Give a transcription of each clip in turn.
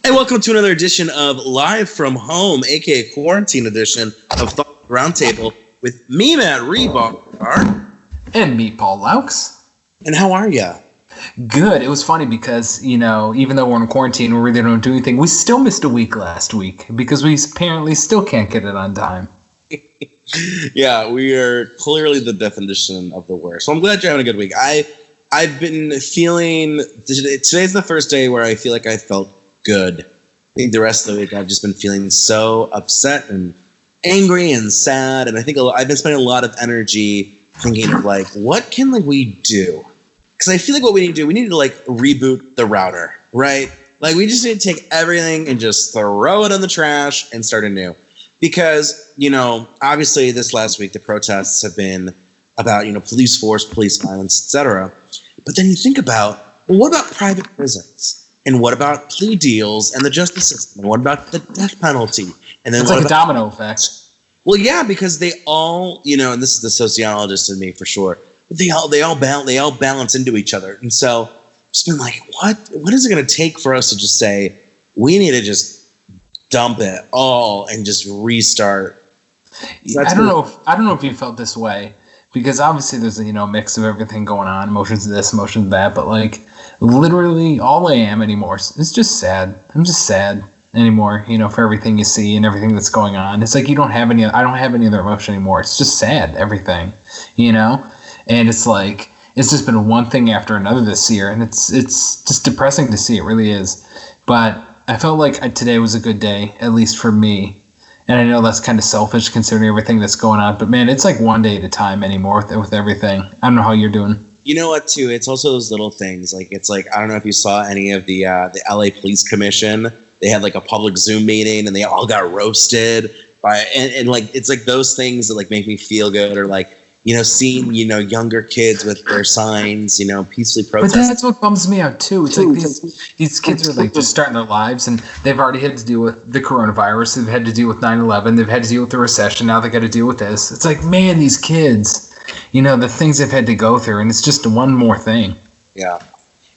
Hey, welcome to another edition of Live from Home, aka Quarantine Edition of Thought Roundtable with me, Matt Reboot. And me, Paul Laux. And how are ya? Good. It was funny because, even though we're in quarantine, we really don't do anything. We still missed a week last week because we apparently still can't get it on time. Yeah, we are clearly the definition of the worst. So I'm glad you're having a good week. I've been feeling, today's the first day where I feel like I felt good. I think the rest of the week I've just been feeling so upset and angry and sad, and I think I've been spending a lot of energy thinking of what can we do? Because I feel like what we need to do, we need to reboot the router, right? We just need to take everything and just throw it in the trash and start anew. Because obviously this last week the protests have been about police force, police violence, etc. But then you think about, well, what about private prisons? And what about plea deals and the justice system? And what about the death penalty? And then it's like a domino effect. Well, yeah, because they all, and this is the sociologist in me for sure, but they all balance into each other. And so it's been what is it going to take for us to just say we need to just dump it all and just restart? I don't know if you felt this way, because obviously there's a mix of everything going on, emotions of this, emotions of that, but literally all I am anymore is just sad. I'm just sad anymore, for everything you see and everything that's going on. It's I don't have any other emotion anymore. It's just sad, everything, and it's it's just been one thing after another this year, and it's just depressing to see. It really is. But I felt today was a good day, at least for me. And I know that's kind of selfish considering everything that's going on, but man, it's one day at a time anymore with everything. I don't know how you're doing. You know what, too? It's also those little things. I don't know if you saw any of the LA Police Commission. They had a public Zoom meeting and they all got roasted by and it's those things that make me feel good, or seeing younger kids with their signs, peacefully protesting. But that's what bums me out too. It's these kids are just starting their lives, and they've already had to deal with the coronavirus. They've had to deal with 9/11. They've had to deal with the recession. Now they got to deal with this. It's man, these kids, the things they've had to go through, and it's just one more thing. Yeah.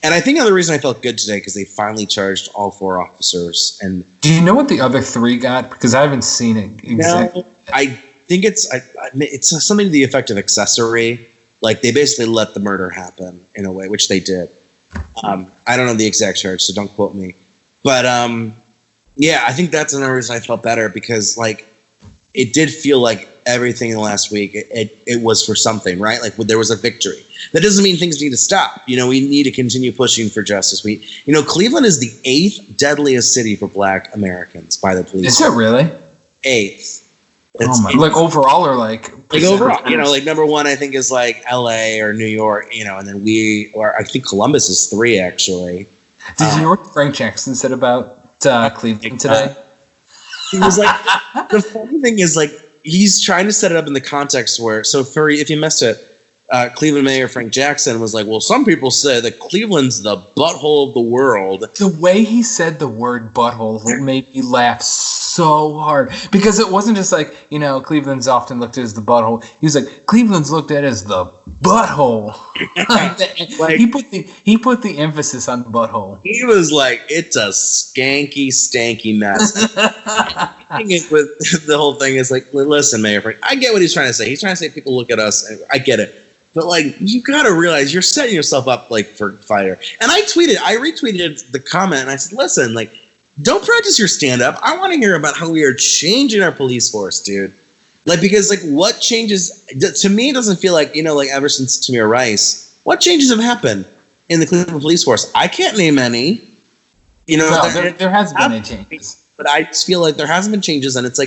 And I think another reason I felt good today because they finally charged all 4 officers. And do you know what the other 3 got? Because I haven't seen it exactly. No, I think it's something to the effect of accessory. They basically let the murder happen in a way, which they did. I don't know the exact charge, so don't quote me. But yeah, I think that's another reason I felt better, because it did feel like everything in the last week it was for something, right? There was a victory. That doesn't mean things need to stop. We need to continue pushing for justice. Cleveland is the 8th deadliest city for Black Americans by the police. Is it really? 8th. Oh my! Overall, or overall? Number 1 I think is LA or New York, and then I think Columbus is 3 actually. Did you know what Frank Jackson said about Cleveland today? He was the funny thing is he's trying to set it up in the context where, if you missed it, Cleveland Mayor Frank Jackson was well, some people say that Cleveland's the butthole of the world. The way he said the word butthole made me laugh so hard, because it wasn't just Cleveland's often looked at as the butthole. He was Cleveland's looked at as the butthole. He put the emphasis on butthole. He was it's a skanky, stanky mess. With the whole thing is listen, Mayor Frank, I get what he's trying to say. He's trying to say people look at us, and I get it. But you got to realize you're setting yourself up for fire. And I retweeted the comment, and I said, listen, don't practice your stand-up. I want to hear about how we are changing our police force, dude. Because what changes, to me, it doesn't feel ever since Tamir Rice, what changes have happened in the Cleveland police force? I can't name any. There hasn't been any changes. But I just feel there hasn't been changes, and it's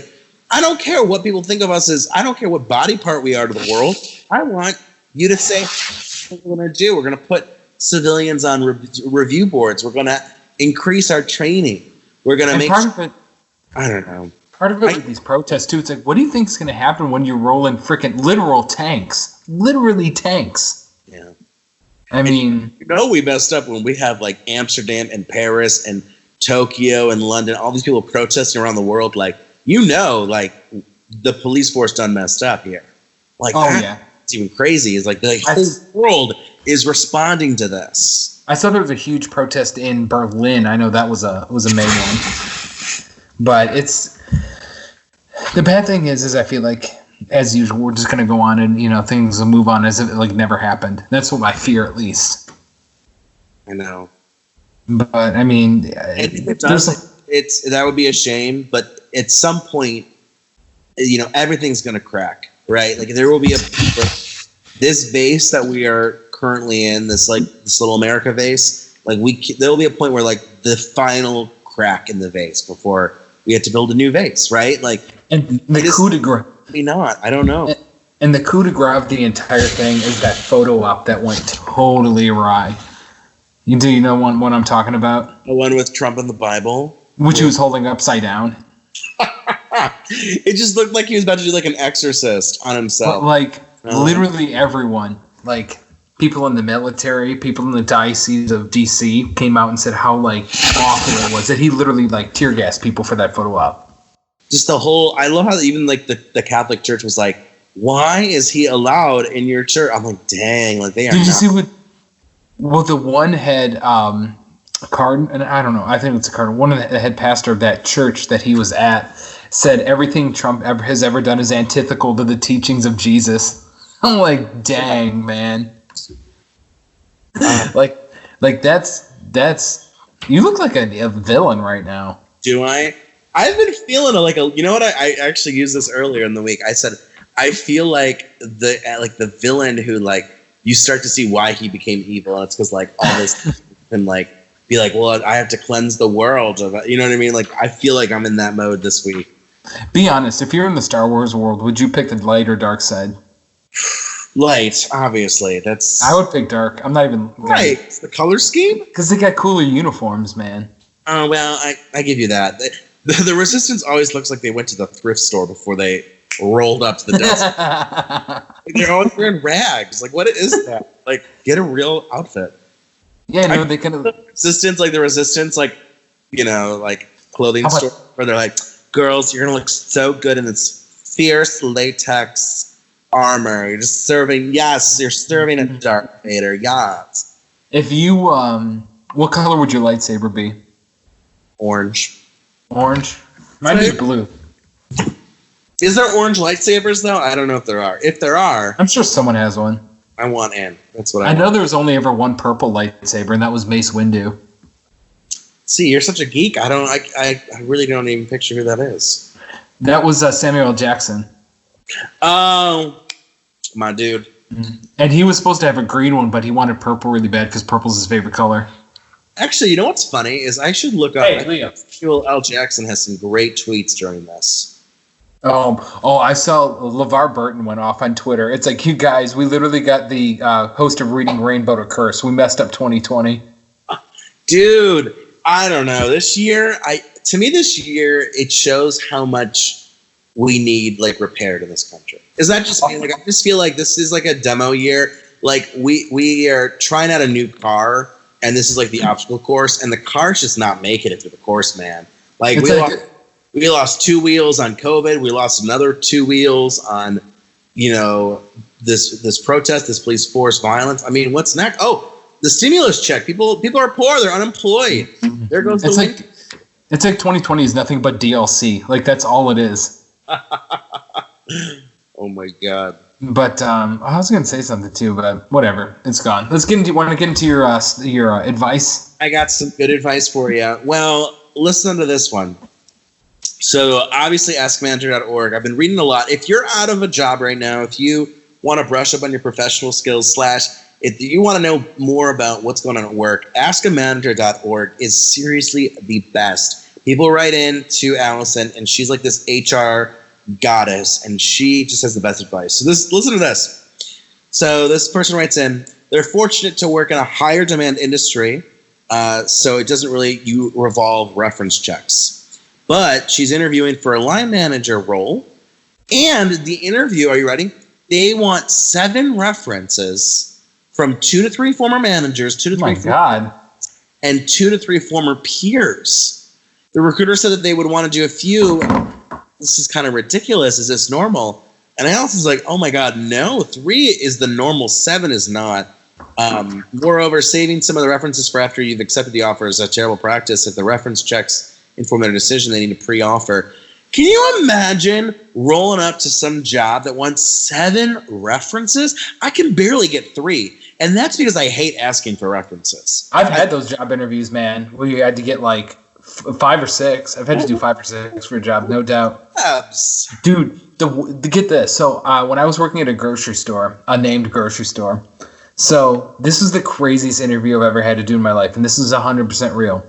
I don't care what people think of us as. I don't care what body part we are to the world. I want you to say what we're going to do. We're going to put civilians on review boards. We're going to increase our training. We're going to make part of it. I don't know. Part of it with these protests too. It's what do you think is going to happen when you roll in freaking literal tanks? Literally tanks. Yeah. I mean, we messed up when we have Amsterdam and Paris and Tokyo and London, all these people protesting around the world. The police force done messed up here. Yeah. It's even crazy. It's the whole world is responding to this. I saw there was a huge protest in Berlin. I know that was a May one. But it's the bad thing is I feel like as usual we're just gonna go on and things will move on as if it like never happened. That's what I fear at least. I know. But I mean, that would be a shame. But at some point, everything's gonna crack, right? Like there will be this vase that we are currently in, this little America vase. Like there will be a point where like the final crack in the vase before we have to build a new vase, right? Like, and the coup de grace. Maybe not. I don't know. And the coup de grace of the entire thing is that photo op that went totally awry. You know what I'm talking about? The one with Trump and the Bible, which he was holding upside down. It just looked like he was about to do like an exorcist on himself. But like literally everyone, like people in the military, people in the diocese of DC came out and said how like awful it was that he literally like tear gassed people for that photo op. Just the whole, I love how even like the Catholic Church was like, why is he allowed in your church? I'm like, dang, like they are. Did you see what? Well, the one head card, and I don't know, I think it's a card. One of the head pastor of that church that he was at said everything Trump has ever done is antithetical to the teachings of Jesus. I'm like, dang, man. Like that's you look like a villain right now. Do I? I've been feeling you know what? I actually used this earlier in the week. I said I feel like the villain who like you start to see why he became evil, and it's because like all this and like be like, well, I have to cleanse the world of it. You know what I mean? Like I feel like I'm in that mode this week. Be honest. If you're in the Star Wars world, would you pick the light or dark side? Light, obviously. I would pick dark. I'm not even right. It's the color scheme because they got cooler uniforms, man. Oh well, I give you that. The Resistance always looks like they went to the thrift store before they rolled up to the desk. They're always wearing rags. Like, what is that? Like, get a real outfit. Yeah, no, they kind of the Resistance, like clothing store where they're like, girls, you're gonna look so good in this fierce latex armor. You're just serving. Yes, you're serving a Darth Vader. Yes. If you what color would your lightsaber be? Orange. Orange? Mine is blue. Is there orange lightsabers, though? I don't know if there are. If there are... I'm sure someone has one. I want in. That's what I want. I know there was only ever one purple lightsaber, and that was Mace Windu. See, you're such a geek. I really don't even picture who that is. That was Samuel L. Jackson. Oh, my dude. And he was supposed to have a green one, but he wanted purple really bad because purple's his favorite color. Actually, you know what's funny is I should look up. Hey, Leo. Samuel L. Jackson has some great tweets during this. Oh! I saw LeVar Burton went off on Twitter. It's like, you guys, we literally got the host of Reading Rainbow to curse. We messed up 2020. Dude, I don't know. This year, this year, it shows how much we need like repaired in this country. Is that just me? Like, I just feel like this is like a demo year. Like we are trying out a new car, and this is like the obstacle course, and the car's just not making it through the course, man. Like we lost 2 wheels on COVID. We lost another 2 wheels on, this protest, this police force violence. I mean, what's next? Oh, the stimulus check. People are poor. They're unemployed. There goes the wind. It's like 2020 is nothing but DLC. Like, that's all it is. Oh my god. But I was gonna say something too, but whatever. It's gone. Want to get into your advice? I got some good advice for you. Well, listen to this one. So obviously askmanager.org. I've been reading a lot. If you're out of a job right now, if you want to brush up on your professional skills / if you want to know more about what's going on at work, askmanager.org is seriously the best. People write in to Allison, and she's like this HR goddess, and she just has the best advice. So listen to this. So this person writes in, they're fortunate to work in a higher demand industry, so it doesn't really revolve reference checks. But she's interviewing for a line manager role, and the interview, are you ready? They want 7 references from 2 to 3 former managers, 2 to 3 and 2 to 3 former peers. The recruiter said that they would want to do a few. This is kind of ridiculous. Is this normal? And Allison's like, oh my God, no. 3 is the normal, 7 is not. Moreover, saving some of the references for after you've accepted the offer is a terrible practice. If the reference checks inform their decision, they need to pre-offer. Can you imagine rolling up to some job that wants 7 references? I can barely get 3. And that's because I hate asking for references. I've had those job interviews, man, where you had to get like 5 or 6. I've had to do 5 or 6 for a job, no doubt. Dude, get this. So when I was working at a grocery store, a named grocery store, so this is the craziest interview I've ever had to do in my life, and this is 100% real.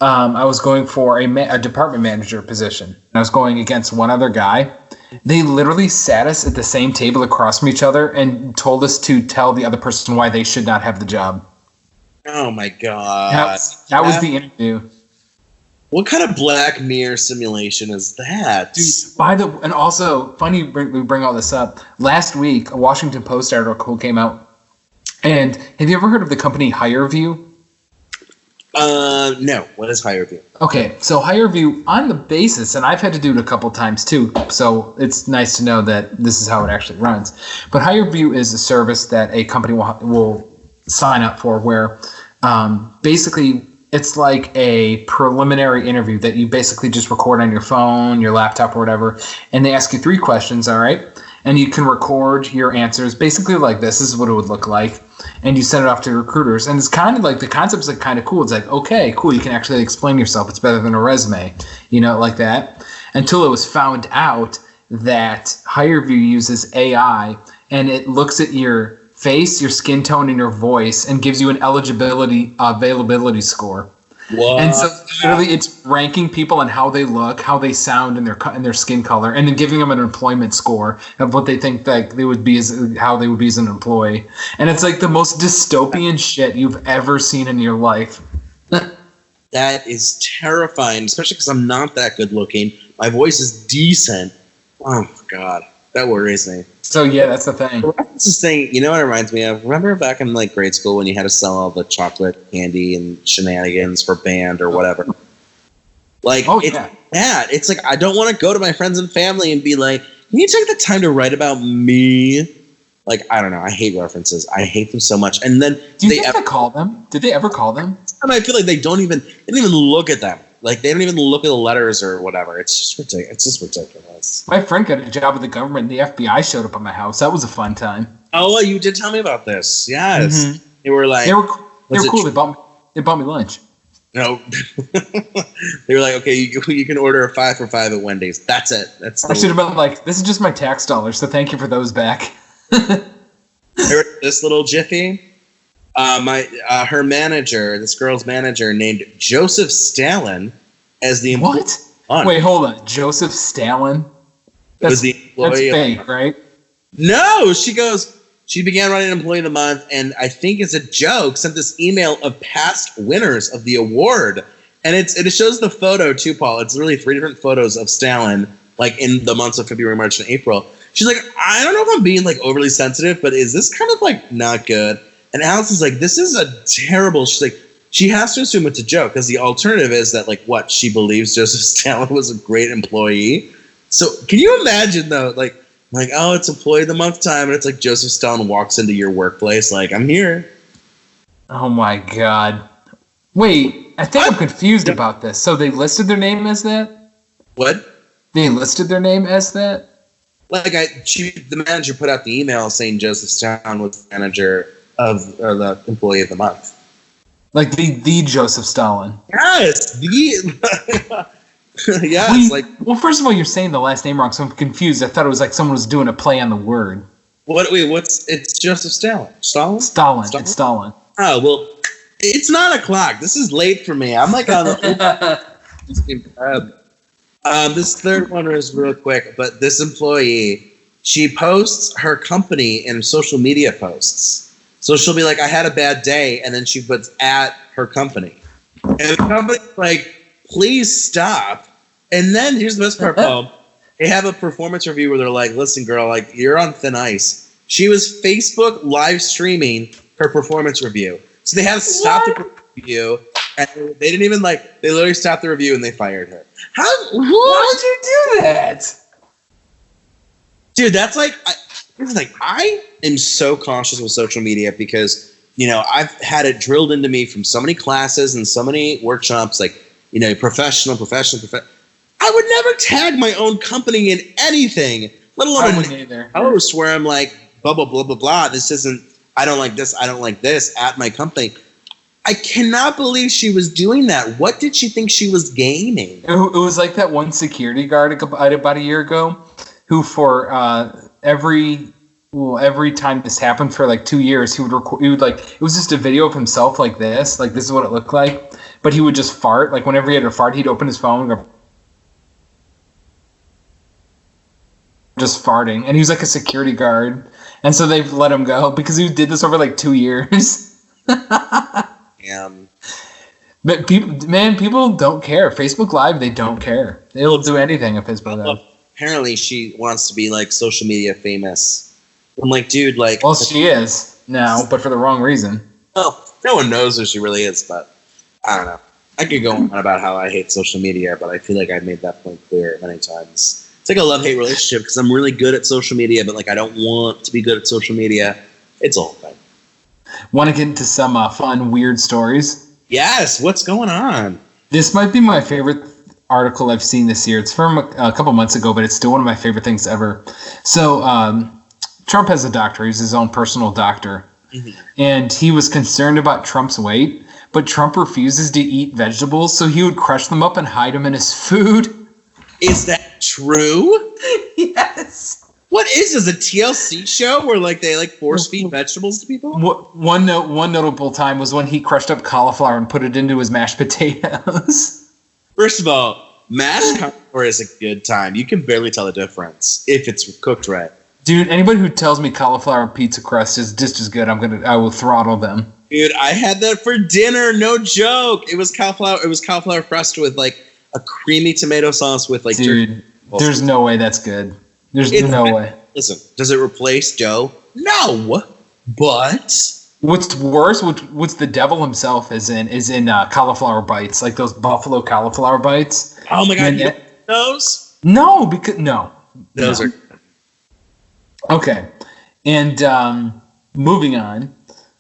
I was going for a department manager position, and I was going against one other guy. They literally sat us at the same table across from each other and told us to tell the other person why they should not have the job. Oh my god! That was the interview. What kind of Black Mirror simulation is that? Dude, and also, funny we bring all this up. Last week, a Washington Post article came out. And have you ever heard of the company HireVue? No. What is HireVue? Okay, so HireVue, on the basis, and I've had to do it a couple times too, so it's nice to know that this is how it actually runs. But HireVue is a service that a company will sign up for where basically it's like a preliminary interview that you basically just record on your phone, your laptop, or whatever, and they ask you 3 questions, all right? And you can record your answers basically like this. This is what it would look like. And you send it off to recruiters. And it's kind of like, the concept's like kind of cool. It's like, okay, cool. You can actually explain yourself. It's better than a resume, like that. Until it was found out that HireVue uses AI and it looks at your face, your skin tone, and your voice and gives you an availability score. What? And so literally it's ranking people on how they look, how they sound, and their skin color, and then giving them an employment score of what they think that they would be how they would be as an employee. And it's like the most dystopian shit you've ever seen in your life. That is terrifying, especially because I'm not that good looking. My voice is decent. Oh god, that worries me. So yeah, that's the thing. That's this thing. You know what it reminds me of? Remember back in like grade school when you had to sell all the chocolate candy and shenanigans for band or whatever? Like, it's that. It's like I don't want to go to my friends and family and be like, "Can you take the time to write about me?" Like, I don't know. I hate references. I hate them so much. And then do you think they call them? Did they ever call them? And I feel like they don't even look at them. Like, they don't even look at the letters or whatever. It's just ridiculous. It's just ridiculous. My friend got a job with the government. The FBI showed up at my house. That was a fun time. Oh, you did tell me about this. Yes. Mm-hmm. They were like... They were cool. They bought me lunch. No. They were like, okay, you can order a 5 for $5 at Wendy's. That's it. I should have been like, this is just my tax dollars, so thank you for those back. This little jiffy... her manager, this girl's manager, named Joseph Stalin as the employee. What? Wait, hold on. Joseph Stalin? That's fake, right? No, she began running Employee of the Month, and I think it's a joke, sent this email of past winners of the award. And it shows the photo too, Paul. It's really 3 different photos of Stalin, like in the months of February, March, and April. She's like, I don't know if I'm being like overly sensitive, but is this kind of like not good? And Alice is like, this is a terrible... She's like, she has to assume it's a joke because the alternative is that, like, what? She believes Joseph Stalin was a great employee. So can you imagine, though, like, oh, it's Employee of the Month time, and it's like Joseph Stalin walks into your workplace like, I'm here. Oh, my God. Wait, I think I'm confused about this. So they listed their name as that? What? They listed their name as that? Like, the manager put out the email saying Joseph Stalin was the manager of the Employee of the Month. Like the Joseph Stalin. Yes, yes. Well, first of all, you're saying the last name wrong, so I'm confused. I thought it was like someone was doing a play on the word. It's Joseph Stalin. Stalin? Stalin. It's Stalin. Oh, well, it's 9:00. This is late for me. I'm like on the this third one is real quick, but this employee, she posts her company in social media posts. So she'll be like, I had a bad day, and then she puts at her company. And the company's like, please stop. And then here's the best part, Paul. They have a performance review where they're like, listen, girl, like, you're on thin ice. She was Facebook live streaming her performance review. So they had to stop the review, and they didn't even they literally stopped the review and they fired her. Why would you do that? Dude, that's like... it's like I am so cautious with social media because, I've had it drilled into me from so many classes and so many workshops, like, professional. I would never tag my own company in anything, let alone a post where I'm like, blah, blah, blah, blah, blah. This isn't, I don't like this at my company. I cannot believe she was doing that. What did she think she was gaining? It was like that one security guard about a year ago who for every time this happened for like 2 years, he would like, it was just a video of himself like this is what it looked like. But he would just fart. Like whenever he had to fart, he'd open his phone and go, just farting. And he was like a security guard. And so they've let him go because he did this over like 2 years. But people don't care. Facebook Live, they don't care. They'll do anything at Facebook Live. Apparently, she wants to be like social media famous. I'm like, dude, like. Well, she is now, but for the wrong reason. Well, no one knows who she really is, but I don't know. I could go on about how I hate social media, but I feel like I've made that point clear many times. It's like a love-hate relationship because I'm really good at social media, but like I don't want to be good at social media. It's a whole thing. Want to get into some fun, weird stories? Yes. What's going on? This might be my favorite article I've seen this year. It's from a couple months ago, but it's still one of my favorite things ever. So Trump has a doctor. He's his own personal doctor. Mm-hmm. And he was concerned about Trump's weight, but Trump refuses to eat vegetables, so he would crush them up and hide them in his food. Is that true? Yes. What is this, a TLC show where like they like force feed vegetables to people? One notable time was when he crushed up cauliflower and put it into his mashed potatoes. First of all, mashed cauliflower is a good time. You can barely tell the difference if it's cooked right. Dude, anybody who tells me cauliflower pizza crust is just as good, I will throttle them. Dude, I had that for dinner, no joke. It was cauliflower crust with like a creamy tomato sauce with like. Dude, there's no way that's good. There's no way. Listen, does it replace dough? No, but what's worse, what's the devil himself is in cauliflower bites, like those buffalo cauliflower bites. Oh my god, those? No, because no, those are okay. And moving on.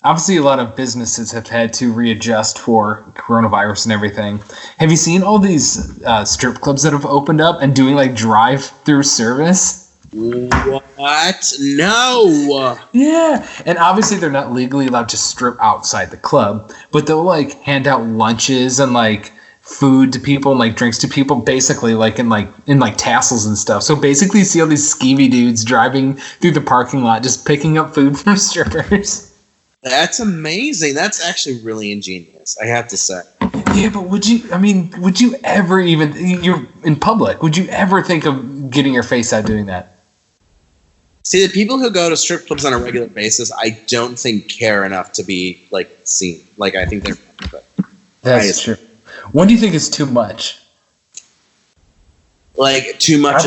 Obviously, a lot of businesses have had to readjust for coronavirus and everything. Have you seen all these strip clubs that have opened up and doing like drive-through service? What? No. Yeah, and obviously they're not legally allowed to strip outside the club, but they'll like hand out lunches and like food to people and like drinks to people, basically like in tassels and stuff. So basically, you see all these skeevy dudes driving through the parking lot, just picking up food from strippers. That's amazing. That's actually really ingenious, I have to say. Yeah, but would you ever even, you're in public, would you ever think of getting your face out doing that? See, the people who go to strip clubs on a regular basis, I don't think care enough to be like seen. Like I think they're. That's true. When do you think is too much? Like too much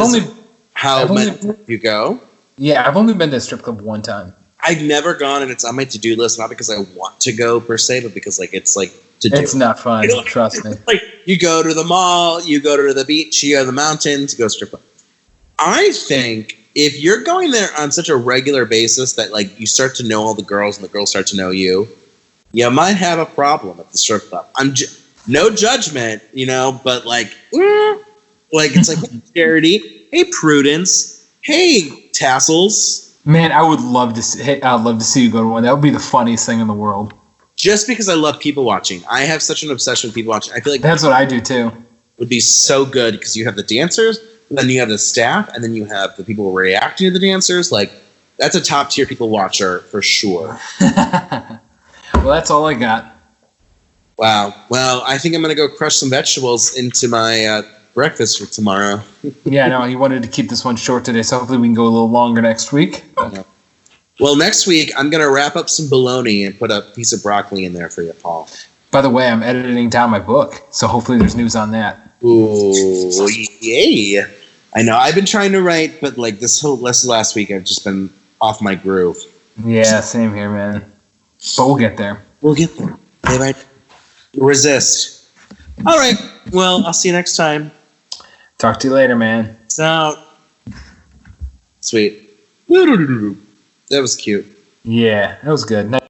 how many you go? Yeah, I've only been to a strip club one time. I've never gone, and it's on my to-do list, not because I want to go per se, but because like it's like to do. It's not fun, trust me. Like you go to the mall, you go to the beach, you go to the mountains, you go to strip club. I think if you're going there on such a regular basis that like you start to know all the girls and the girls start to know you, you might have a problem at the strip club. No judgment, but like it's like hey, Charity, hey Prudence, hey Tassels. Man, I'd love to see you go to one. That would be the funniest thing in the world. Just because I love people watching. I have such an obsession with people watching. I feel like that's what I do too. Would be so good because you have the dancers, and then you have the staff, and then you have the people reacting to the dancers. Like that's a top tier people watcher for sure. Well, that's all I got. Wow. Well, I think I'm gonna go crush some vegetables into my breakfast for tomorrow. Yeah, no, you wanted to keep this one short today, so hopefully we can go a little longer next week. Well, next week I'm going to wrap up some bologna and put a piece of broccoli in there for you, Paul. By the way, I'm editing down my book, so hopefully there's news on that. Ooh, yay. I know. I've been trying to write, but like this last week I've just been off my groove. Yeah, same here, man. But we'll get there. We'll get there. They might resist. All right. Well, I'll see you next time. Talk to you later, man. Peace out. Sweet. That was cute. Yeah, that was good.